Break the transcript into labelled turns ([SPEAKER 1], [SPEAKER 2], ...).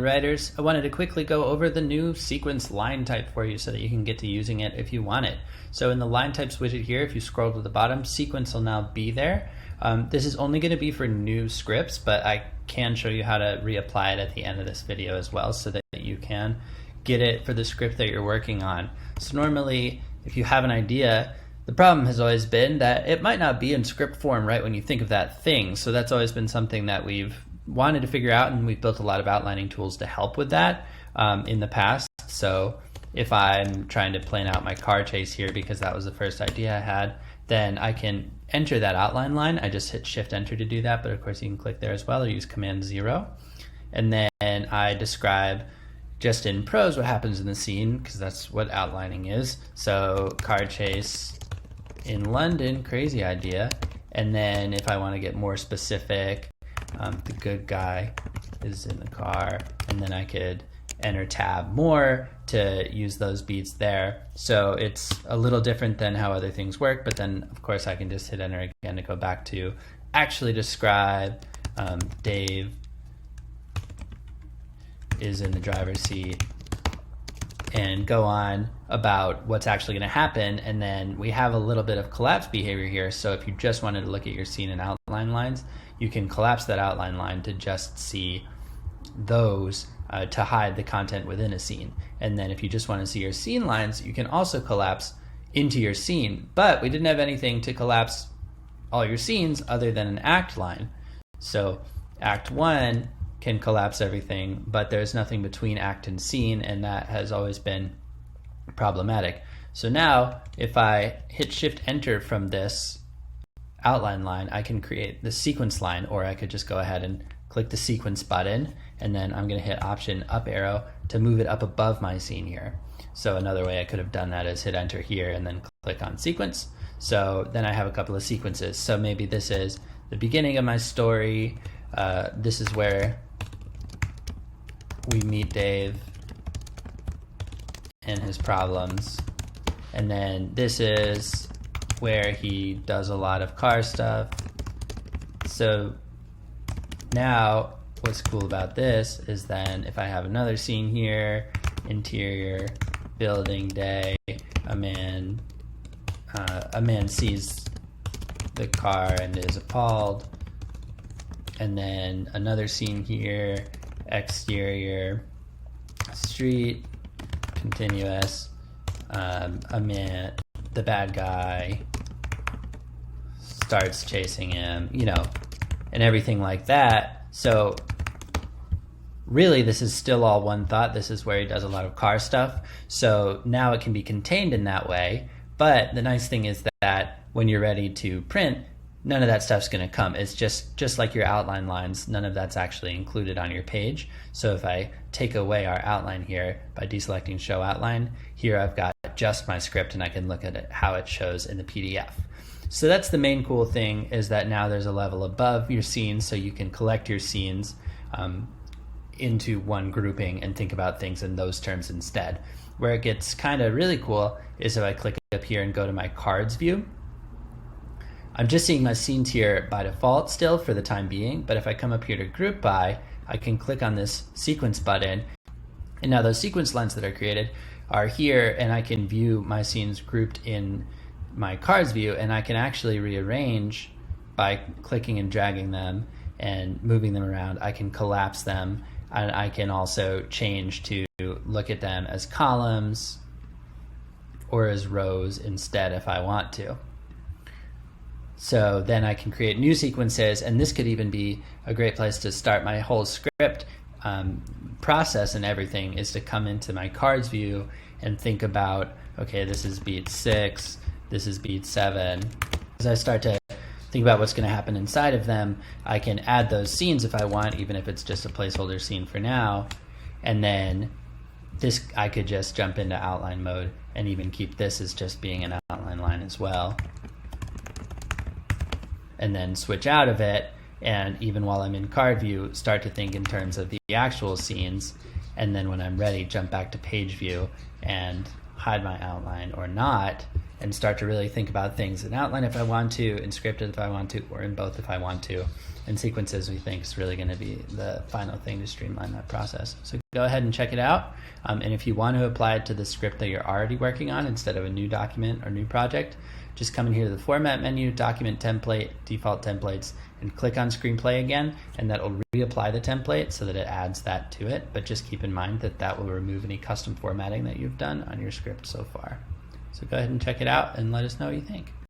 [SPEAKER 1] writers. I wanted to quickly go over the new sequence line type for you so that you can get to using it if you want it. So in the line types widget here, if you scroll to the bottom, sequence will now be there. This is only going to be for new scripts, but I can show you how to reapply it at the end of this video as well so that you can get it for the script that you're working on. So normally, if you have an idea, the problem has always been that it might not be in script form right when you think of that thing. So that's always been something that we've wanted to figure out, and we've built a lot of outlining tools to help with that in the past. So if I'm trying to plan out my car chase here because that was the first idea I had, then I can enter that outline line. I just hit Shift Enter to do that, but of course you can click there as well or use Command 0. And then I describe just in prose what happens in the scene because that's what outlining is. So car chase in London, crazy idea. And then if I want to get more specific, the good guy is in the car, and then I could enter tab more to use those beats there. So it's a little different than how other things work, but then of course I can just hit enter again to go back to actually describe Dave is in the driver's seat and go on about what's actually going to happen. And then we have a little bit of collapse behavior here. So if you just wanted to look at your scene and outline lines, you can collapse that outline line to just see those to hide the content within a scene. And then if you just want to see your scene lines, you can also collapse into your scene. But we didn't have anything to collapse all your scenes other than an act line. So act 1 can collapse everything, but there's nothing between act and scene, and that has always been problematic. So now if I hit Shift Enter from this outline line, I can create the sequence line, or I could just go ahead and click the sequence button, and then I'm going to hit Option up arrow to move it up above my scene here. So another way I could have done that is hit Enter here and then click on sequence. So then I have a couple of sequences. So maybe this is the beginning of my story. This is where we meet Dave and his problems. And then this is where he does a lot of car stuff. So now what's cool about this is then if I have another scene here, interior, building day, a man sees the car and is appalled. And then another scene here, exterior, street, continuous, a man, the bad guy starts chasing him, you know, and everything like that. So really this is still all one thought. This is where he does a lot of car stuff. So now it can be contained in that way. But the nice thing is that when you're ready to print, none of that stuff's going to come. It's just like your outline lines, none of that's actually included on your page. So if I take away our outline here by deselecting Show Outline, here I've got just my script and I can look at it, how it shows in the PDF. So that's the main cool thing, is that now there's a level above your scenes, so you can collect your scenes into one grouping and think about things in those terms instead. Where it gets kind of really cool is if I click up here and go to my cards view. I'm just seeing my scenes here by default still for the time being, but if I come up here to group by, I can click on this sequence button, and now those sequence lines that are created are here, and I can view my scenes grouped in my cards view, and I can actually rearrange by clicking and dragging them and moving them around. I can collapse them, and I can also change to look at them as columns or as rows instead if I want to. So then I can create new sequences, and this could even be a great place to start my whole script process, and everything is to come into my cards view and think about, okay, this is beat 6, this is beat 7. As I start to think about what's going to happen inside of them, I can add those scenes if I want, even if it's just a placeholder scene for now. And then this, I could just jump into outline mode and even keep this as just being an outline line as well. And then switch out of it, and even while I'm in card view, start to think in terms of the actual scenes, and then when I'm ready, jump back to page view and hide my outline or not, and start to really think about things in Outline if I want to, in Scripted if I want to, or in both if I want to. And Sequences we think is really going to be the final thing to streamline that process. So go ahead and check it out. And if you want to apply it to the script that you're already working on instead of a new document or new project, just come in here to the Format menu, Document Template, Default Templates, and click on Screenplay again, and that will reapply the template so that it adds that to it. But just keep in mind that that will remove any custom formatting that you've done on your script so far. So go ahead and check it out and let us know what you think.